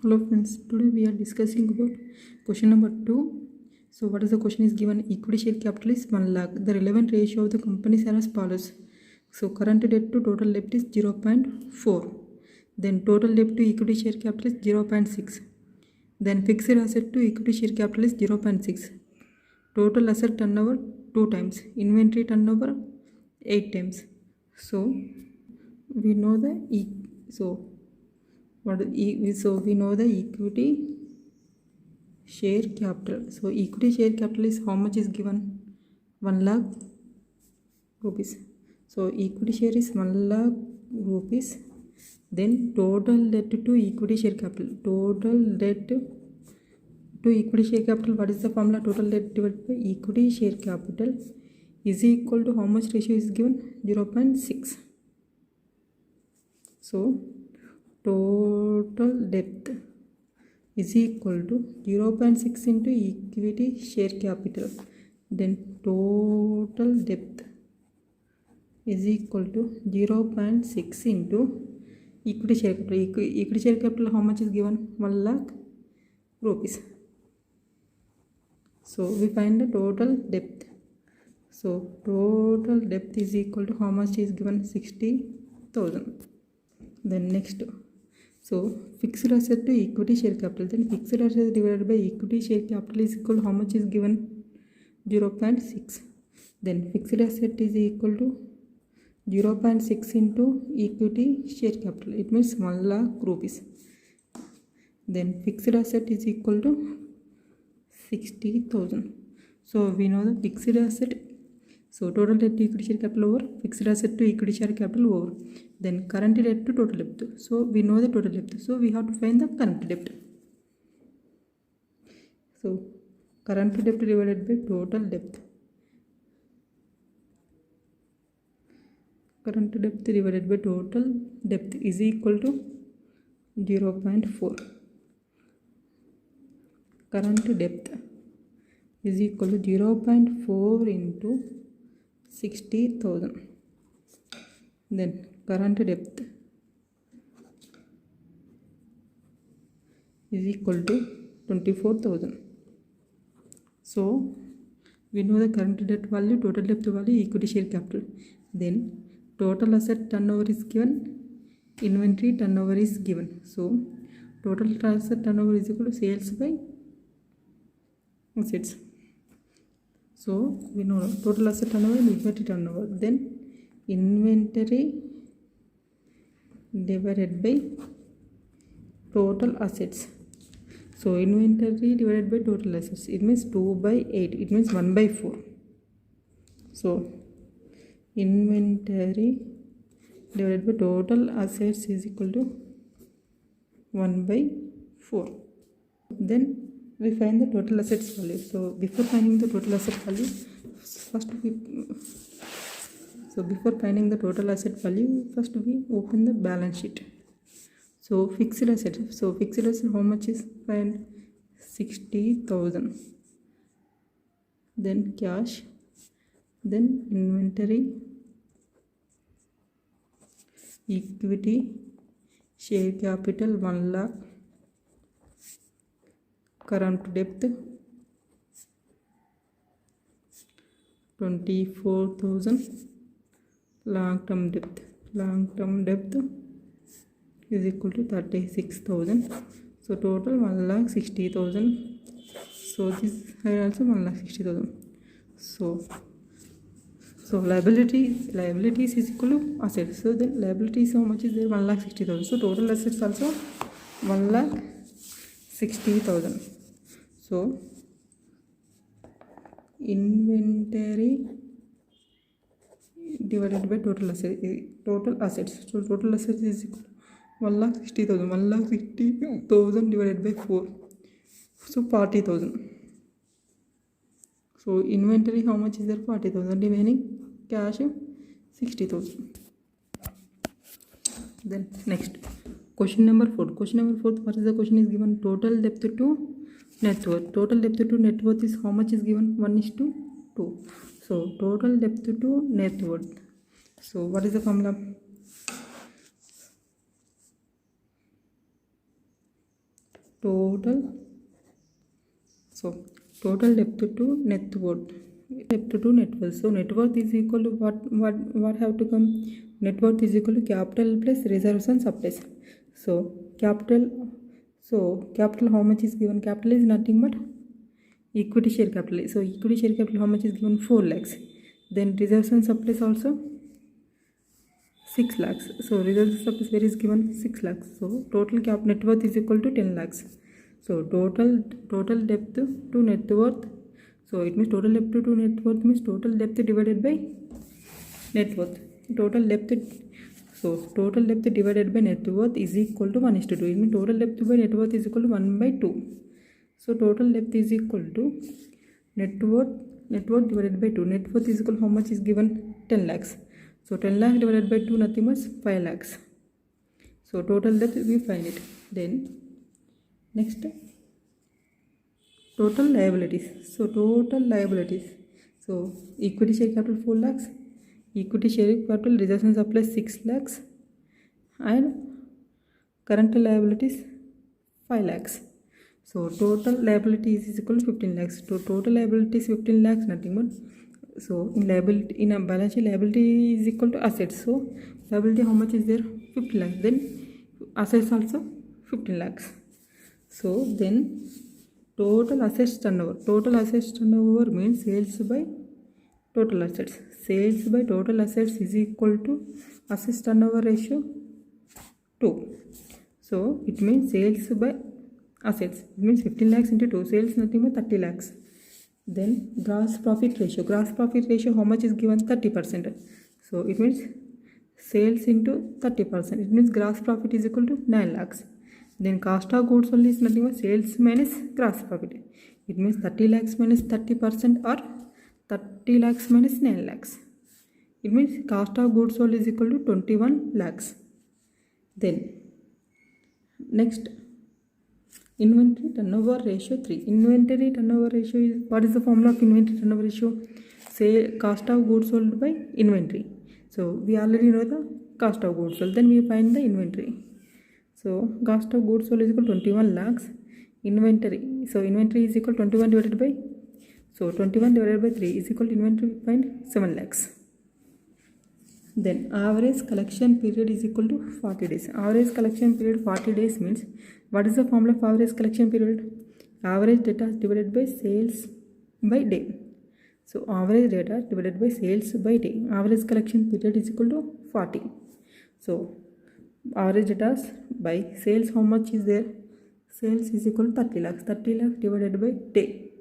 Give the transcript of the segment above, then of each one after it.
Hello friends, today we are discussing about question number 2. So what is the question is given? Equity share capital is 1 lakh. The relevant ratio of the companies are as follows. So current debt to total debt is 0.4. Then total debt to equity share capital is 0.6. Then fixed asset to equity share capital is 0.6. Total asset turnover 2 times. Inventory turnover 8 times. So we know the we know the equity share capital. So equity share capital is how much is given? 1 lakh rupees. So equity share is 1 lakh rupees. Then total debt to equity share capital. Total debt to equity share capital, what is the formula? Total debt divided by equity share capital is equal to how much ratio is given? 0.6. So total debt is equal to 0.6 into equity share capital. Then total debt is equal to 0.6 into equity share capital. Equity share capital how much is given? 1 lakh rupees. So we find the total debt. So total debt is equal to how much is given? 60,000. Then next, so fixed asset to equity share capital. Then fixed asset divided by equity share capital is equal to how much is given? 0.6. Then fixed asset is equal to 0.6 into equity share capital. It means 1 lakh rupees. Then fixed asset is equal to 60,000. So we know the fixed asset. So total debt to equity share capital over fixed asset to equity share capital over. Then current debt to total debt. So we know the total debt. So we have to find the current debt. So current debt divided by total debt. Current debt divided by total debt is equal to 0.4. Current debt is equal to 0.4 into 60,000. Then current debt is equal to 24,000. So we know the current debt value, total debt value, equity share capital. Then total asset turnover is given, inventory turnover is given. So total asset turnover is equal to sales by assets. So we know total asset turnover and inventory turnover. Then inventory divided by total assets. So inventory divided by total assets, it means 2 by 8. It means 1 by 4. So inventory divided by total assets is equal to 1 by 4. Then we find the total assets value. So before finding the total asset value, before finding the total asset value, first we open the balance sheet. So fixed asset. So fixed asset how much is? Find 60,000. Then cash. Then inventory, equity share capital 1 lakh. Current debt 24,000. Long-term debt is equal to 36,000. So total 1,60,000. So this here also 1,60,000. So liabilities is equal to assets. So then liabilities how much is there? 1,60,000. So total assets also 1,60,000. So inventory divided by total assets. So total assets is equal to 1,60,000. 1,60,000 divided by 4. So 40,000. So inventory how much is there? 40,000. Remaining cash 60,000. Then next, question number 4. Question number 4. What is the question is given? Total debt to net worth. Total debt to net worth is how much is given? 1:2. So total debt to net worth. So what is the formula? total, so total depth to net worth, depth to net worth. So net worth is equal to what have to come? Net worth is equal to capital plus reserves and supplies. So capital how much is given? Capital is nothing but equity share capital. So equity share capital how much is given? 4 lakhs. Then reserves and supplies also 6 lakhs. So reserves and supplies where is given? 6 lakhs. So total net worth is equal to 10 lakhs. So total depth to net worth. So it means total depth to net worth means total depth divided by net worth. Total depth divided by net worth is equal to 1:2. It means total depth by net worth is equal to 1/2. So total depth is equal to net worth divided by 2. Net worth is equal to how much is given? 10 lakhs. So 10 lakhs divided by 2 nothing but 5 lakhs. So total depth we find it. Then next, total liabilities. So equity share capital 4 lakhs, equity share capital reserves and supplies 6 lakhs, and current liabilities 5 lakhs. So total liabilities is equal to 15 lakhs. So total liabilities 15 lakhs nothing but, so in a balance sheet liability is equal to assets. So liability how much is there? 15 lakhs. Then assets also 15 lakhs. So then total assets turnover means sales by total assets. Sales by total assets is equal to assets turnover ratio 2. So it means sales by assets, it means 15 lakhs into 2, sales nothing but 30 lakhs. Then gross profit ratio how much is given? 30%. So it means sales into 30%, it means gross profit is equal to 9 lakhs. Then cost of goods sold is nothing but sales minus gross profit. It means 30 lakhs minus 30% or 30 lakhs minus 9 lakhs. It means cost of goods sold is equal to 21 lakhs. Then next, inventory turnover ratio 3. Inventory turnover ratio is, what is the formula of inventory turnover ratio? Say cost of goods sold by inventory. So we already know the cost of goods sold. Then we find the inventory. So cost of goods sold is equal to 21 lakhs. Inventory. So inventory is equal to 21 divided by, so 21 divided by 3 is equal to inventory, we find 7 lakhs. Then average collection period is equal to 40 days. Average collection period 40 days means, what is the formula of average collection period? Average data divided by sales by day. So average data divided by sales by day. Average collection period is equal to 40. So average data by sales how much is there? Sales is equal to 30 lakhs. 30 lakhs divided by day.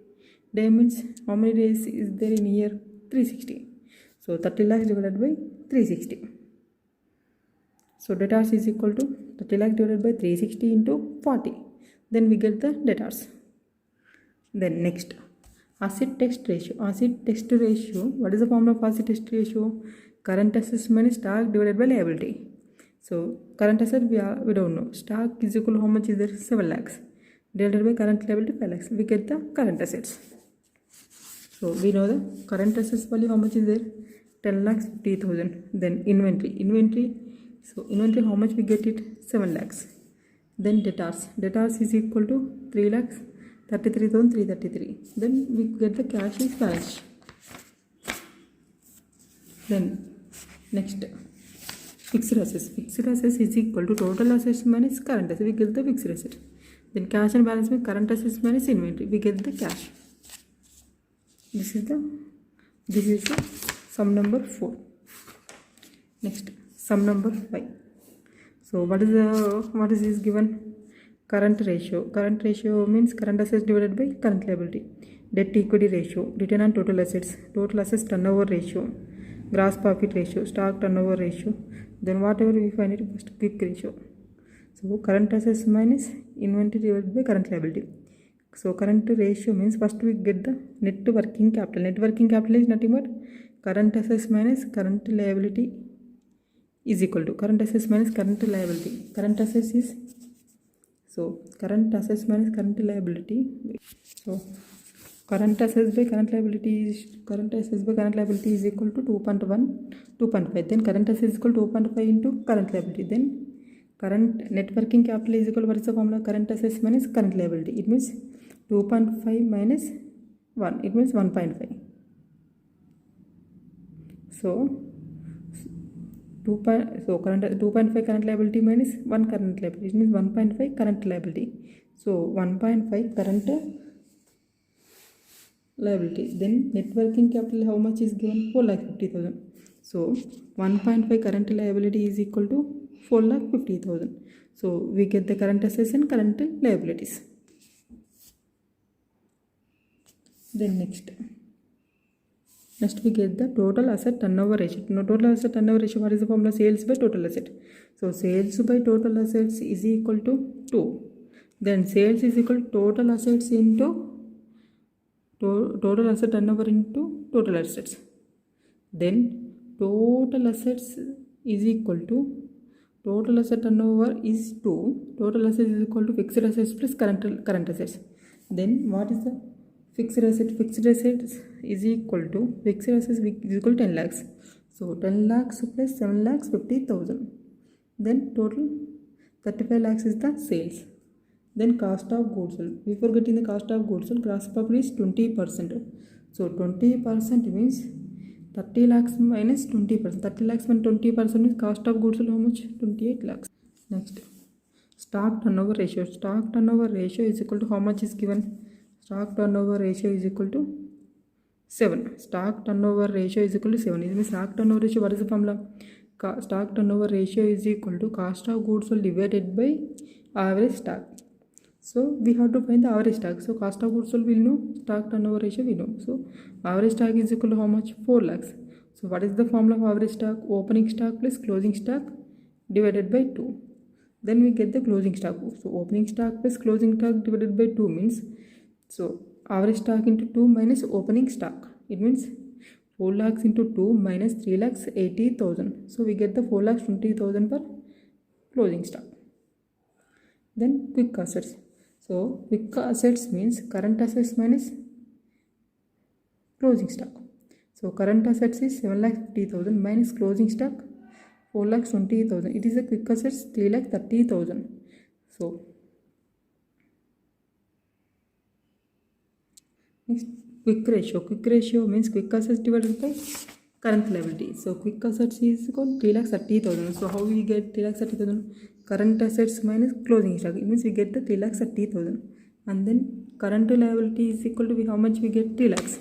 Day means how many days is there in a year? 360. So 30 lakhs divided by 360. So debtors is equal to 30 lakhs divided by 360 into 40. Then we get the debtors. Then next, asset text ratio. Asset text ratio, what is the formula of asset text ratio? Current assets minus stock divided by liability. So current asset we don't know. Stock is equal to how much is there? 7 lakhs. Divided by current liability 5 lakhs. We get the current assets. So we know the current assets value how much is there? 10 lakhs 50,000. Then inventory. So inventory how much we get it? 7 lakhs. Then debtors is equal to 3 lakhs 33,333. Then we get the cash is balance. Then next, fixed assets. Fixed assets is equal to total assets minus current assets. We get the fixed asset. Then cash and balance means current assets minus inventory. We get the cash. This is the sum number 4. Next, sum number 5. So what is this given? Current ratio. Current ratio means current assets divided by current liability. Debt equity ratio, return on total assets turnover ratio, gross profit ratio, stock turnover ratio. Then whatever we find it, first quick ratio. So current assets minus inventory divided by current liability. So current ratio means first we get the net working capital. Net working capital is nothing but current assets minus current liability is equal to current assets minus current liability. Current assets is, so current assets minus current liability. So current assets by current liability is equal to 2.1, 2.5. Then current assets is equal to 2.5 into current liability. Then current net working capital is equal to, what is the formula? Current assets minus current liability. It means 2.5 minus 1, it means 1.5. So 2.5 current liability minus 1 current liability, it means 1.5 current liability. So 1.5 current liability. Then net working capital, how much is given? 4,50,000. So 1.5 current liability is equal to 4,50,000. So we get the current assets and current liabilities. Then next we get the total asset turnover ratio. Now total asset turnover ratio, what is the formula? Sales by total asset. So sales by total assets is equal to 2. Then sales is equal to total assets into total asset turnover into total assets. Then total assets is equal to total asset turnover is 2. Total assets is equal to fixed assets plus current assets. Then what is the fixed asset? Fixed assets is equal to fixed assets is equal to 10 lakhs. So 10 lakhs plus 7,50,000. Then total 35 lakhs is the sales. Then cost of goods sold. Before getting the cost of goods sold, gross profit is 20%. So 20% means 30 lakhs minus 20%. 30 lakhs minus 20% means cost of goods sold how much? 28 lakhs. Next, stock turnover ratio. Stock turnover ratio is equal to how much is given? Stock turnover ratio is equal to 7. Stock turnover ratio is equal to 7. It means stock turnover ratio, what is the formula? Stock turnover ratio is equal to cost of goods sold divided by average stock. So we have to find the average stock. So cost of goods sold we know, stock turnover ratio we know. So average stock is equal to how much? 4 lakhs. So what is the formula of average stock? Opening stock plus closing stock divided by 2. Then we get the closing stock. So opening stock plus closing stock divided by 2 means, so average stock into 2 minus opening stock. It means 4 lakhs into 2 minus 3 lakhs 80,000. So we get the 4 lakhs 20,000 per closing stock. Then quick assets. So quick assets means current assets minus closing stock. So current assets is 7,50,000 minus closing stock 4,20,000. It is a quick assets 3,30,000. So next, quick ratio. Quick ratio means quick assets divided by current liability. So quick assets is equal to 3,30,000. So how we get 3,30,000? Current assets minus closing stock. It means we get the 3,30,000. And then current liability is equal to how much we get? 3 lakhs.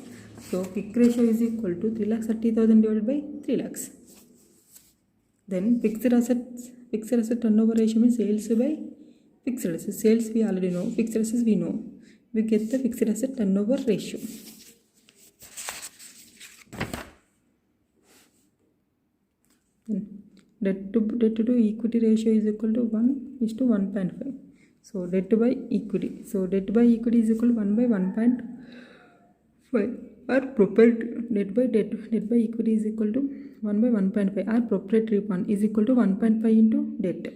So quick ratio is equal to 3,30,000 divided by 3 lakhs. Then fixed asset turnover ratio means sales by fixed assets. Sales we already know, fixed assets we know. We get the fixed asset turnover ratio. Then debt to equity ratio is equal to 1:1.5. So debt by equity. So debt by equity is equal to 1 by 1.5. Our proprietary debt by equity is equal to 1 by 1.5. Our proprietary fund is equal to 1.5 into debt.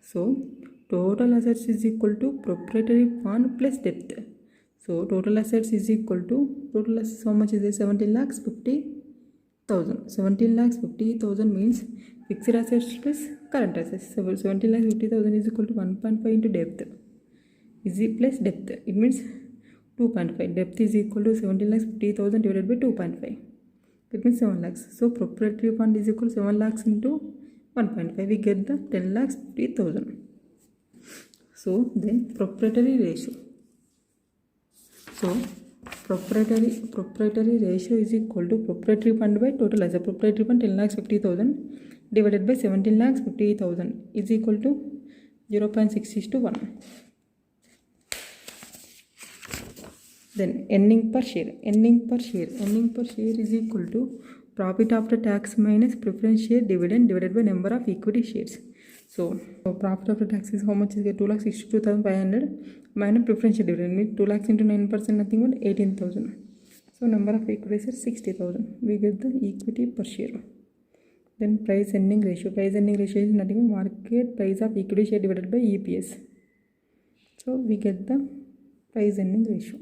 So total assets is equal to proprietary fund plus debt. So total assets is equal to, total assets how much is it? 17,50,000. 17,50,000 means fixed assets plus current assets. So 17,50,000 is equal to 1.5 into debt. Is it plus debt? It means 2.5. Debt is equal to 17,50,000 divided by 2.5. It means 7 lakhs. So proprietary fund is equal to 7 lakhs into 1.5. We get the 10,50,000. So then proprietary ratio. So proprietary ratio is equal to proprietary fund by total asset. Proprietary fund 10,50,000 divided by 17,50,000 is equal to 0.6:1. Then earning per share. Earning per share is equal to profit after tax minus preference share dividend divided by number of equity shares. So profit after tax is how much is it? 2,62,500 minus preference share dividend means 2 lakhs into 9% nothing but 18,000. So number of equity shares 60,000. We get the equity per share. Then price earning ratio. Price earning ratio is nothing but market price of equity share divided by EPS. So we get the price earning ratio.